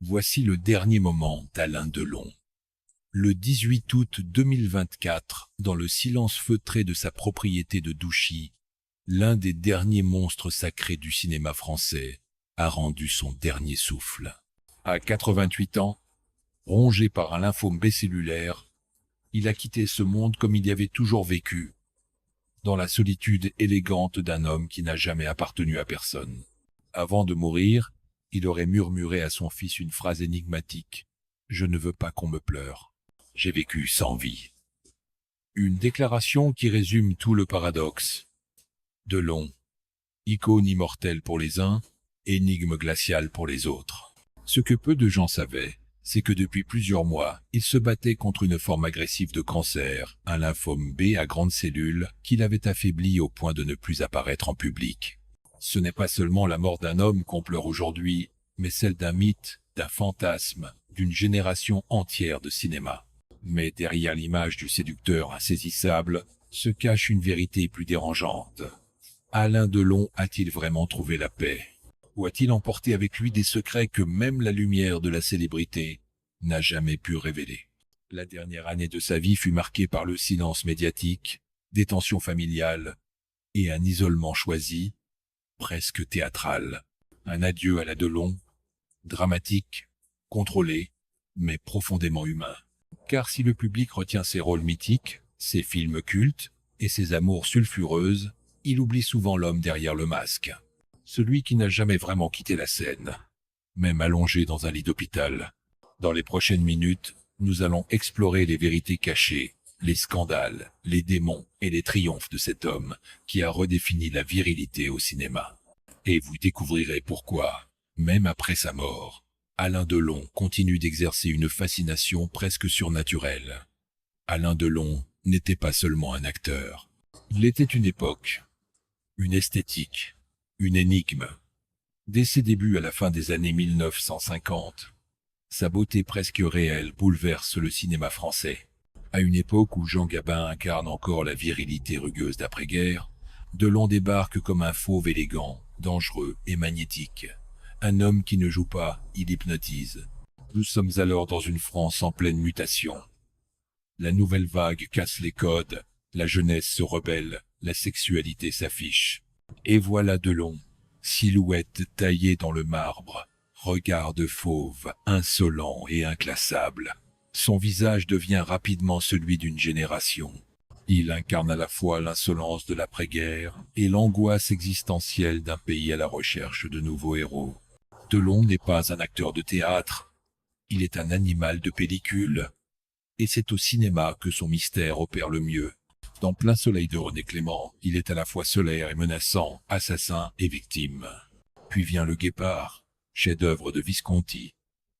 Voici le dernier moment d'Alain Delon. Le 18 août 2024, dans le silence feutré de sa propriété de Douchy, l'un des derniers monstres sacrés du cinéma français a rendu son dernier souffle. À 88 ans, rongé par un lymphome B-cellulaire, il a quitté ce monde comme il y avait toujours vécu, dans la solitude élégante d'un homme qui n'a jamais appartenu à personne. Avant de mourir, il aurait murmuré à son fils une phrase énigmatique. « Je ne veux pas qu'on me pleure. J'ai vécu sans vie. » Une déclaration qui résume tout le paradoxe. Delon, icône immortelle pour les uns, énigme glaciale pour les autres. Ce que peu de gens savaient, c'est que depuis plusieurs mois, il se battait contre une forme agressive de cancer, un lymphome B à grandes cellules, qui l'avait affaibli au point de ne plus apparaître en public. Ce n'est pas seulement la mort d'un homme qu'on pleure aujourd'hui, mais celle d'un mythe, d'un fantasme, d'une génération entière de cinéma. Mais derrière l'image du séducteur insaisissable, se cache une vérité plus dérangeante. Alain Delon a-t-il vraiment trouvé la paix ? Ou a-t-il emporté avec lui des secrets que même la lumière de la célébrité n'a jamais pu révéler ? La dernière année de sa vie fut marquée par le silence médiatique, des tensions familiales et un isolement choisi, presque théâtral. Un adieu à la Delon, dramatique, contrôlé, mais profondément humain. Car si le public retient ses rôles mythiques, ses films cultes et ses amours sulfureuses, il oublie souvent l'homme derrière le masque. Celui qui n'a jamais vraiment quitté la scène, même allongé dans un lit d'hôpital. Dans les prochaines minutes, nous allons explorer les vérités cachées, les scandales, les démons et les triomphes de cet homme qui a redéfini la virilité au cinéma. Et vous découvrirez pourquoi, même après sa mort, Alain Delon continue d'exercer une fascination presque surnaturelle. Alain Delon n'était pas seulement un acteur. Il était une époque, une esthétique, une énigme. Dès ses débuts à la fin des années 1950, sa beauté presque réelle bouleverse le cinéma français. À une époque où Jean Gabin incarne encore la virilité rugueuse d'après-guerre, Delon débarque comme un fauve élégant, dangereux et magnétique. Un homme qui ne joue pas, il hypnotise. Nous sommes alors dans une France en pleine mutation. La nouvelle vague casse les codes, la jeunesse se rebelle, la sexualité s'affiche. Et voilà Delon, silhouette taillée dans le marbre, regard de fauve, insolent et inclassable. Son visage devient rapidement celui d'une génération. Il incarne à la fois l'insolence de l'après-guerre et l'angoisse existentielle d'un pays à la recherche de nouveaux héros. Delon n'est pas un acteur de théâtre, il est un animal de pellicule. Et c'est au cinéma que son mystère opère le mieux. Dans Plein soleil de René Clément, il est à la fois solaire et menaçant, assassin et victime. Puis vient Le Guépard, chef-d'œuvre de Visconti,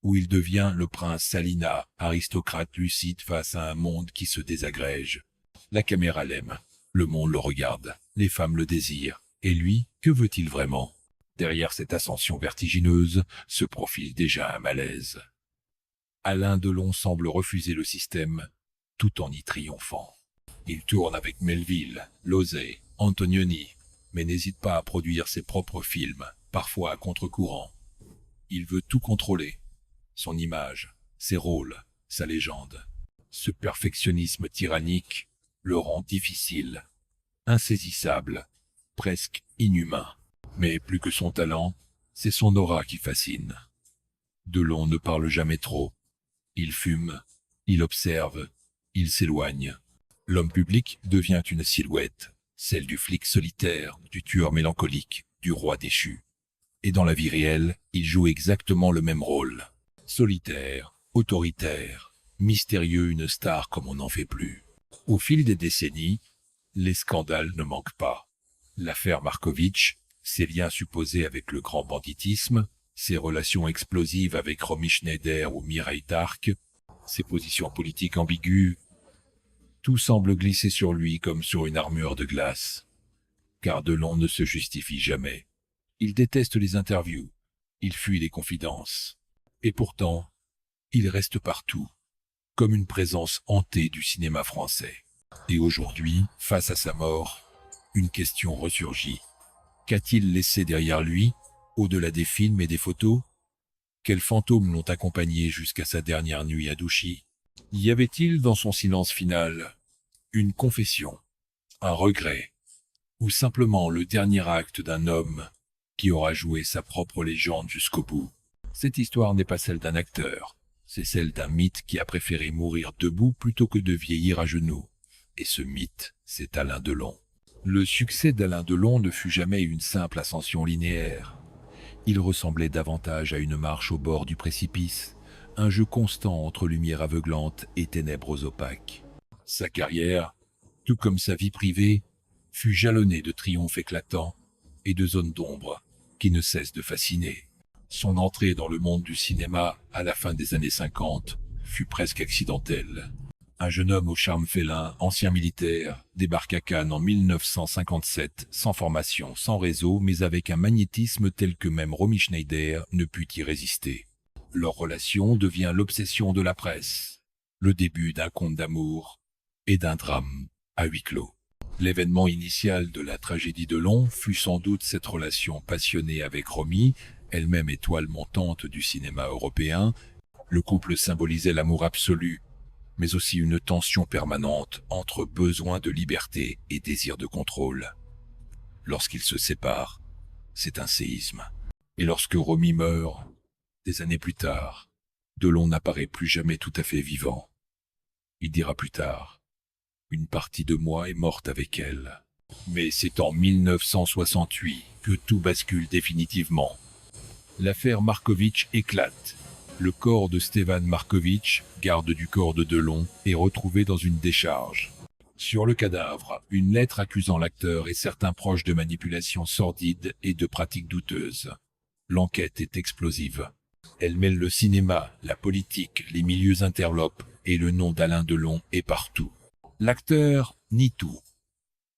où il devient le prince Salina, aristocrate lucide face à un monde qui se désagrège. La caméra l'aime, le monde le regarde, les femmes le désirent. Et lui, que veut-il vraiment ? Derrière cette ascension vertigineuse se profile déjà un malaise. Alain Delon semble refuser le système, tout en y triomphant. Il tourne avec Melville, Losey, Antonioni, mais n'hésite pas à produire ses propres films, parfois à contre-courant. Il veut tout contrôler, son image, ses rôles, sa légende. Ce perfectionnisme tyrannique le rend difficile, insaisissable, presque inhumain. Mais plus que son talent, c'est son aura qui fascine. Delon ne parle jamais trop. Il fume, il observe, il s'éloigne. L'homme public devient une silhouette, celle du flic solitaire, du tueur mélancolique, du roi déchu. Et dans la vie réelle, il joue exactement le même rôle. Solitaire, autoritaire, mystérieux, une star comme on n'en fait plus. Au fil des décennies, les scandales ne manquent pas. L'affaire Markovitch, ses liens supposés avec le grand banditisme, ses relations explosives avec Romy Schneider ou Mireille Darc, ses positions politiques ambiguës, tout semble glisser sur lui comme sur une armure de glace. Car Delon ne se justifie jamais. Il déteste les interviews, il fuit les confidences. Et pourtant, il reste partout, comme une présence hantée du cinéma français. Et aujourd'hui, face à sa mort, une question ressurgit. Qu'a-t-il laissé derrière lui, au-delà des films et des photos ? Quels fantômes l'ont accompagné jusqu'à sa dernière nuit à Douchy? Y avait-il dans son silence final une confession, un regret, ou simplement le dernier acte d'un homme qui aura joué sa propre légende jusqu'au bout? Cette histoire n'est pas celle d'un acteur, c'est celle d'un mythe qui a préféré mourir debout plutôt que de vieillir à genoux. Et ce mythe, c'est Alain Delon. Le succès d'Alain Delon ne fut jamais une simple ascension linéaire. Il ressemblait davantage à une marche au bord du précipice, un jeu constant entre lumière aveuglante et ténèbres opaques. Sa carrière, tout comme sa vie privée, fut jalonnée de triomphes éclatants et de zones d'ombre qui ne cessent de fasciner. Son entrée dans le monde du cinéma à la fin des années 50 fut presque accidentelle. Un jeune homme au charme félin, ancien militaire, débarque à Cannes en 1957, sans formation, sans réseau, mais avec un magnétisme tel que même Romy Schneider ne put y résister. Leur relation devient l'obsession de la presse, le début d'un conte d'amour et d'un drame à huis clos. L'événement initial de la tragédie de Delon fut sans doute cette relation passionnée avec Romy, elle-même étoile montante du cinéma européen. Le couple symbolisait l'amour absolu, mais aussi une tension permanente entre besoin de liberté et désir de contrôle. Lorsqu'ils se séparent, c'est un séisme. Et lorsque Romy meurt, des années plus tard, Delon n'apparaît plus jamais tout à fait vivant. Il dira plus tard, « Une partie de moi est morte avec elle ». Mais c'est en 1968 que tout bascule définitivement. L'affaire Markovitch éclate. Le corps de Stevan Markovitch, garde du corps de Delon, est retrouvé dans une décharge. Sur le cadavre, une lettre accusant l'acteur et certains proches de manipulations sordides et de pratiques douteuses. L'enquête est explosive. Elle mêle le cinéma, la politique, les milieux interlopes et le nom d'Alain Delon est partout. L'acteur nie tout,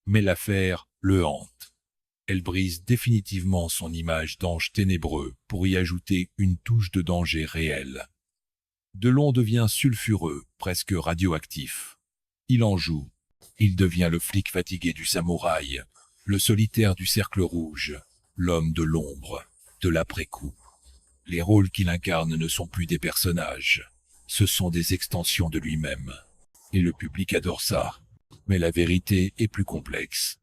mais l'affaire le hante. Elle brise définitivement son image d'ange ténébreux pour y ajouter une touche de danger réel. Delon devient sulfureux, presque radioactif. Il en joue. Il devient le flic fatigué du samouraï, le solitaire du cercle rouge, l'homme de l'ombre, de l'après-coup. Les rôles qu'il incarne ne sont plus des personnages, ce sont des extensions de lui-même. Et le public adore ça. Mais la vérité est plus complexe.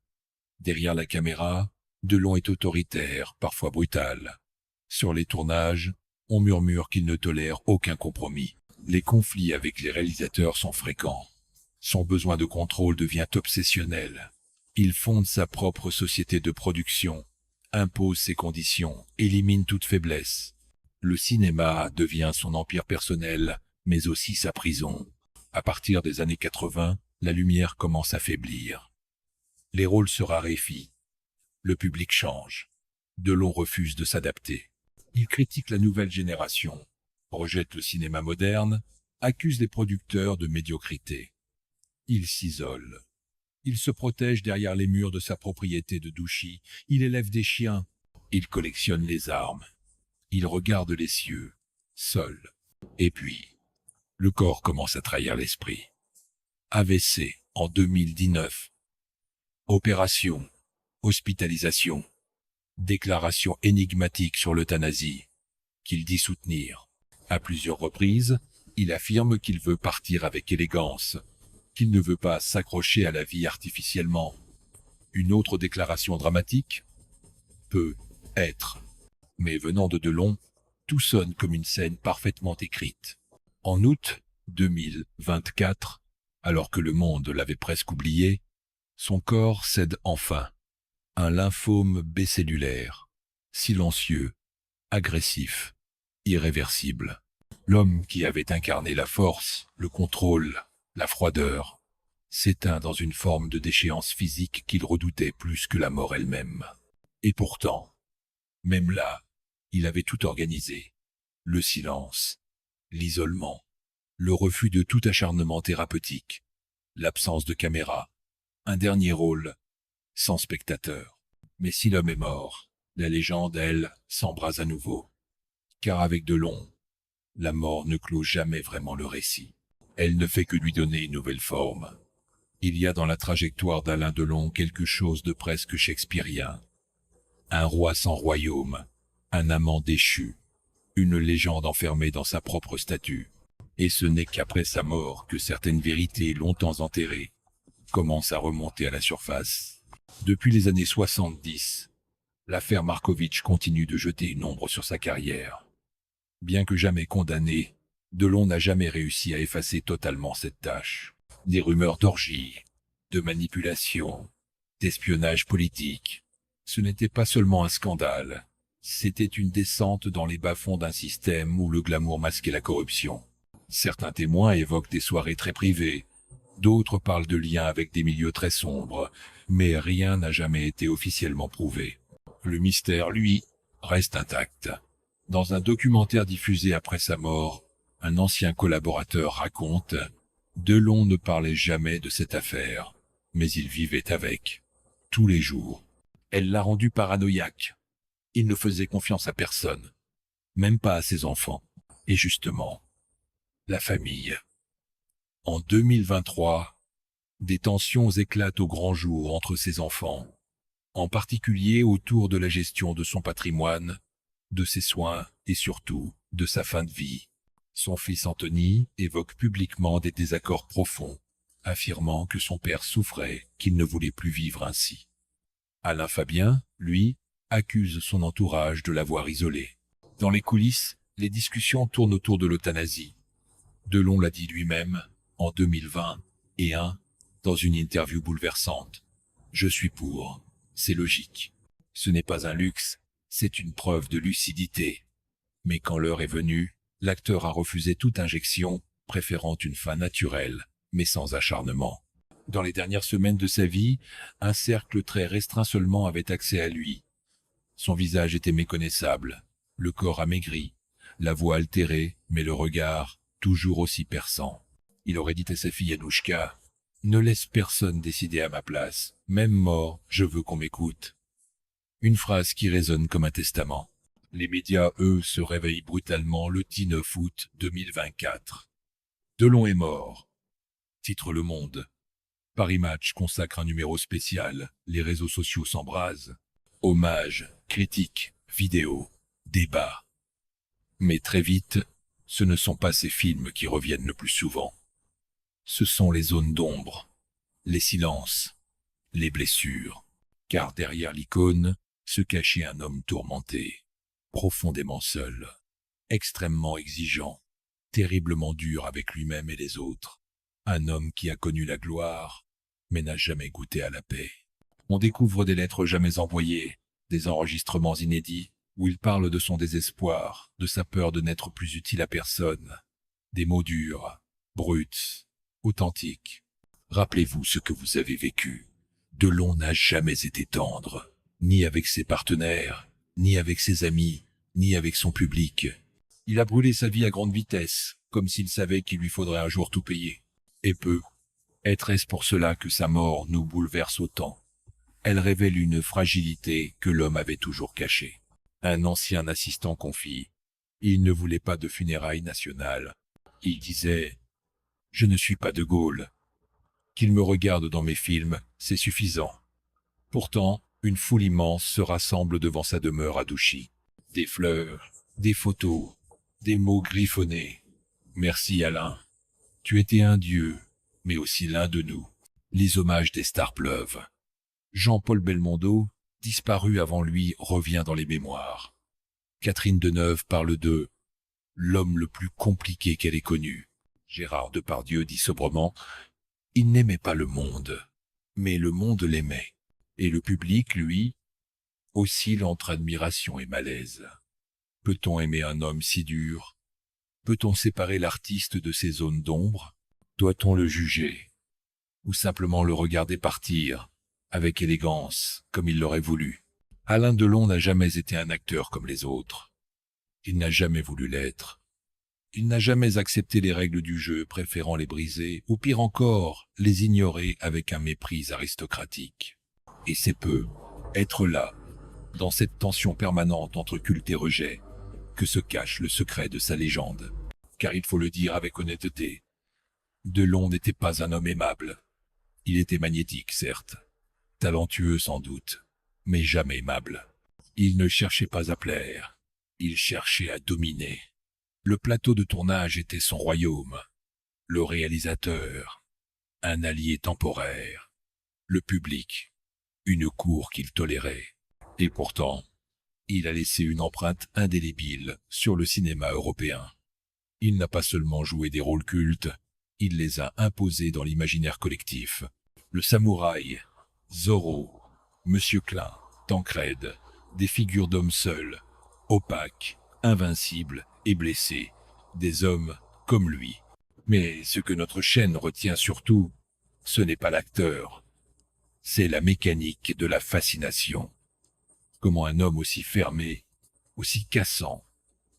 Derrière la caméra, Delon est autoritaire, parfois brutal. Sur les tournages, on murmure qu'il ne tolère aucun compromis. Les conflits avec les réalisateurs sont fréquents. Son besoin de contrôle devient obsessionnel. Il fonde sa propre société de production, impose ses conditions, élimine toute faiblesse. Le cinéma devient son empire personnel, mais aussi sa prison. À partir des années 80, la lumière commence à faiblir. Les rôles se raréfient. Le public change. Delon refuse de s'adapter. Il critique la nouvelle génération, rejette le cinéma moderne, accuse les producteurs de médiocrité. Il s'isole. Il se protège derrière les murs de sa propriété de Douchy. Il élève des chiens. Il collectionne les armes. Il regarde les cieux, seul. Et puis, le corps commence à trahir l'esprit. AVC en 2019. Opération, hospitalisation, déclaration énigmatique sur l'euthanasie, qu'il dit soutenir. À plusieurs reprises, il affirme qu'il veut partir avec élégance, qu'il ne veut pas s'accrocher à la vie artificiellement. Une autre déclaration dramatique? Peut être. Mais venant de Delon, tout sonne comme une scène parfaitement écrite. En août 2024, alors que le monde l'avait presque oublié, son corps cède enfin. Un lymphome B-cellulaire, silencieux, agressif, irréversible. L'homme qui avait incarné la force, le contrôle, la froideur, s'éteint dans une forme de déchéance physique qu'il redoutait plus que la mort elle-même. Et pourtant, même là, il avait tout organisé. Le silence, l'isolement, le refus de tout acharnement thérapeutique, l'absence de caméra, un dernier rôle, sans spectateur. Mais si l'homme est mort, la légende, elle, s'embrase à nouveau. Car avec Delon, la mort ne clôt jamais vraiment le récit. Elle ne fait que lui donner une nouvelle forme. Il y a dans la trajectoire d'Alain Delon quelque chose de presque shakespearien. Un roi sans royaume, un amant déchu, une légende enfermée dans sa propre statue. Et ce n'est qu'après sa mort que certaines vérités longtemps enterrées commencent à remonter à la surface. Depuis les années 70, l'affaire Markovitch continue de jeter une ombre sur sa carrière. Bien que jamais condamné, Delon n'a jamais réussi à effacer totalement cette tâche. Des rumeurs d'orgie, de manipulation, d'espionnage politique. Ce n'était pas seulement un scandale, c'était une descente dans les bas-fonds d'un système où le glamour masquait la corruption. Certains témoins évoquent des soirées très privées, d'autres parlent de liens avec des milieux très sombres, mais rien n'a jamais été officiellement prouvé. Le mystère, lui, reste intact. Dans un documentaire diffusé après sa mort, un ancien collaborateur raconte « Delon ne parlait jamais de cette affaire, mais il vivait avec, tous les jours. Elle l'a rendu paranoïaque. Il ne faisait confiance à personne, même pas à ses enfants. Et justement, la famille. » En 2023, des tensions éclatent au grand jour entre ses enfants, en particulier autour de la gestion de son patrimoine, de ses soins et surtout de sa fin de vie. Son fils Anthony évoque publiquement des désaccords profonds, affirmant que son père souffrait, qu'il ne voulait plus vivre ainsi. Alain Fabien, lui, accuse son entourage de l'avoir isolé. Dans les coulisses, les discussions tournent autour de l'euthanasie. Delon l'a dit lui-même en 2021 dans une interview bouleversante. « Je suis pour, c'est logique. Ce n'est pas un luxe, c'est une preuve de lucidité. » Mais quand l'heure est venue, l'acteur a refusé toute injection, préférant une fin naturelle, mais sans acharnement. Dans les dernières semaines de sa vie, un cercle très restreint seulement avait accès à lui. Son visage était méconnaissable, le corps amaigri, la voix altérée, mais le regard toujours aussi perçant. Il aurait dit à sa fille Anouchka « Ne laisse personne décider à ma place, même mort, je veux qu'on m'écoute. » Une phrase qui résonne comme un testament. Les médias, eux, se réveillent brutalement le 19 août 2024. Delon est mort. Titre Le Monde. Paris Match consacre un numéro spécial. Les réseaux sociaux s'embrasent. Hommages, critiques, vidéos, débats. Mais très vite, ce ne sont pas ces films qui reviennent le plus souvent. Ce sont les zones d'ombre, les silences, les blessures. Car derrière l'icône se cachait un homme tourmenté, profondément seul, extrêmement exigeant, terriblement dur avec lui-même et les autres. Un homme qui a connu la gloire, mais n'a jamais goûté à la paix. On découvre des lettres jamais envoyées, des enregistrements inédits, où il parle de son désespoir, de sa peur de n'être plus utile à personne. Des mots durs, bruts, authentiques. Rappelez-vous ce que vous avez vécu. Delon n'a jamais été tendre, ni avec ses partenaires, ni avec ses amis, ni avec son public. Il a brûlé sa vie à grande vitesse, comme s'il savait qu'il lui faudrait un jour tout payer. Et peu. Est-ce pour cela que sa mort nous bouleverse autant? Elle révèle une fragilité que l'homme avait toujours cachée. Un ancien assistant confie. Il ne voulait pas de funérailles nationales. Il disait « Je ne suis pas de Gaulle. Qu'il me regarde dans mes films, c'est suffisant. » Pourtant, une foule immense se rassemble devant sa demeure à Douchy. Des fleurs, des photos, des mots griffonnés. « Merci Alain. Tu étais un dieu, mais aussi l'un de nous. » Les hommages des stars pleuvent. Jean-Paul Belmondo, disparu avant lui, revient dans les mémoires. Catherine Deneuve parle de « l'homme le plus compliqué qu'elle ait connu ». Gérard Depardieu dit sobrement « il n'aimait pas le monde, mais le monde l'aimait. » Et le public, lui, oscille entre admiration et malaise. Peut-on aimer un homme si dur? Peut-on séparer l'artiste de ses zones d'ombre? Doit-on le juger? Ou simplement le regarder partir, avec élégance, comme il l'aurait voulu? Alain Delon n'a jamais été un acteur comme les autres. Il n'a jamais voulu l'être. Il n'a jamais accepté les règles du jeu, préférant les briser, ou pire encore, les ignorer avec un mépris aristocratique. Et c'est peu, être là, dans cette tension permanente entre culte et rejet, que se cache le secret de sa légende. Car il faut le dire avec honnêteté, Delon n'était pas un homme aimable. Il était magnétique, certes, talentueux sans doute, mais jamais aimable. Il ne cherchait pas à plaire, Il cherchait à dominer. Le plateau de tournage était son royaume. Le réalisateur, un allié temporaire. Le public, une cour qu'il tolérait. Et pourtant, il a laissé une empreinte indélébile sur le cinéma européen. Il n'a pas seulement joué des rôles cultes, il les a imposés dans l'imaginaire collectif. Le samouraï, Zorro, Monsieur Klein, Tancred, des figures d'hommes seuls, opaques, invincibles et blessés, des hommes comme lui. Mais ce que notre chaîne retient surtout, ce n'est pas l'acteur, c'est la mécanique de la fascination. Comment un homme aussi fermé, aussi cassant,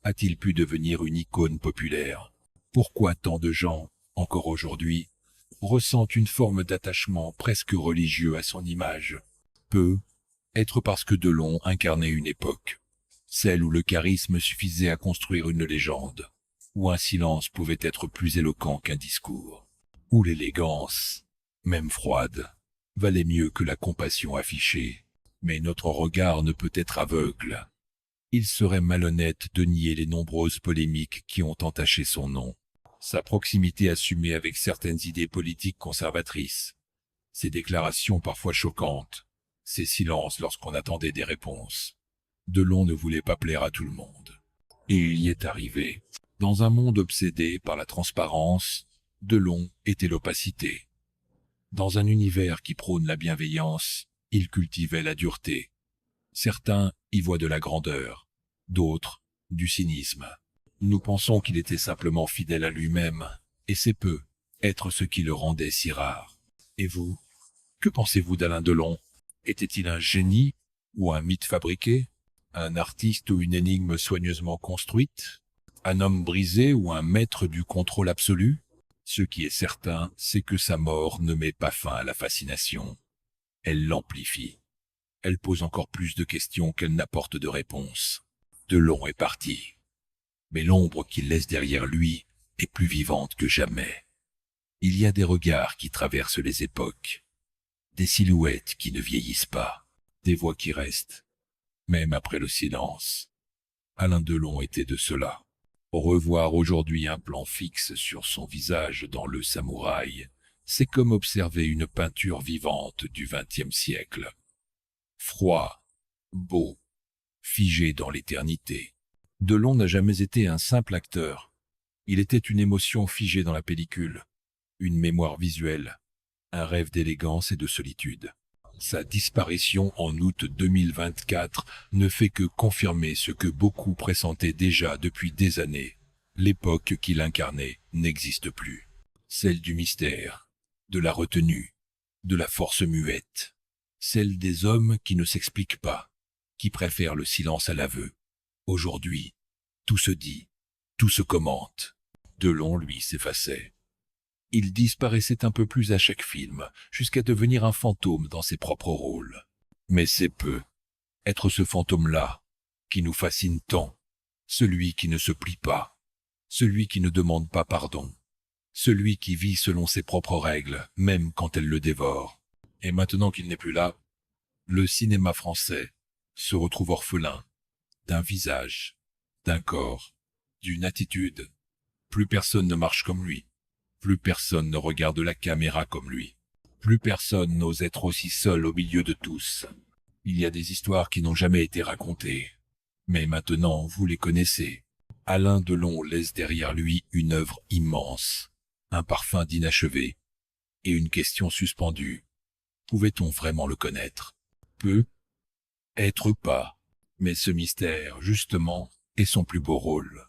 a-t-il pu devenir une icône populaire? Pourquoi tant de gens, encore aujourd'hui, ressentent une forme d'attachement presque religieux à son image? Peut être parce que Delon incarnait une époque, celle où le charisme suffisait à construire une légende, où un silence pouvait être plus éloquent qu'un discours, où l'élégance, même froide, valait mieux que la compassion affichée. Mais notre regard ne peut être aveugle. Il serait malhonnête de nier les nombreuses polémiques qui ont entaché son nom. Sa proximité assumée avec certaines idées politiques conservatrices, ses déclarations parfois choquantes, ses silences lorsqu'on attendait des réponses. Delon ne voulait pas plaire à tout le monde. Et il y est arrivé. Dans un monde obsédé par la transparence, Delon était l'opacité. Dans un univers qui prône la bienveillance, il cultivait la dureté. Certains y voient de la grandeur, d'autres du cynisme. Nous pensons qu'il était simplement fidèle à lui-même, et c'est peu être ce qui le rendait si rare. Et vous, que pensez-vous d'Alain Delon? Était-il un génie ou un mythe fabriqué? Un artiste ou une énigme soigneusement construite? Un homme brisé ou un maître du contrôle absolu? Ce qui est certain, c'est que sa mort ne met pas fin à la fascination. Elle l'amplifie. Elle pose encore plus de questions qu'elle n'apporte de réponses. Delon est parti. Mais l'ombre qu'il laisse derrière lui est plus vivante que jamais. Il y a des regards qui traversent les époques, des silhouettes qui ne vieillissent pas, des voix qui restent, même après le silence. Alain Delon était de cela. Revoir aujourd'hui un plan fixe sur son visage dans Le Samouraï, c'est comme observer une peinture vivante du XXe siècle. Froid, beau, figé dans l'éternité. Delon n'a jamais été un simple acteur. Il était une émotion figée dans la pellicule, une mémoire visuelle, un rêve d'élégance et de solitude. Sa disparition en août 2024 ne fait que confirmer ce que beaucoup pressentaient déjà depuis des années. L'époque qu'il incarnait n'existe plus. Celle du mystère, de la retenue, de la force muette. Celle des hommes qui ne s'expliquent pas, qui préfèrent le silence à l'aveu. Aujourd'hui, tout se dit, tout se commente. Delon, lui, s'effaçait. Il disparaissait un peu plus à chaque film, jusqu'à devenir un fantôme dans ses propres rôles. Mais c'est peu. Être ce fantôme-là, qui nous fascine tant, celui qui ne se plie pas, celui qui ne demande pas pardon, celui qui vit selon ses propres règles, même quand elles le dévorent. Et maintenant qu'il n'est plus là, le cinéma français se retrouve orphelin d'un visage, d'un corps, d'une attitude. Plus personne ne marche comme lui. Plus personne ne regarde la caméra comme lui. Plus personne n'ose être aussi seul au milieu de tous. Il y a des histoires qui n'ont jamais été racontées. Mais maintenant, vous les connaissez. Alain Delon laisse derrière lui une œuvre immense, un parfum d'inachevé et une question suspendue. Pouvait-on vraiment le connaître? Peut être pas. Mais ce mystère, justement, est son plus beau rôle.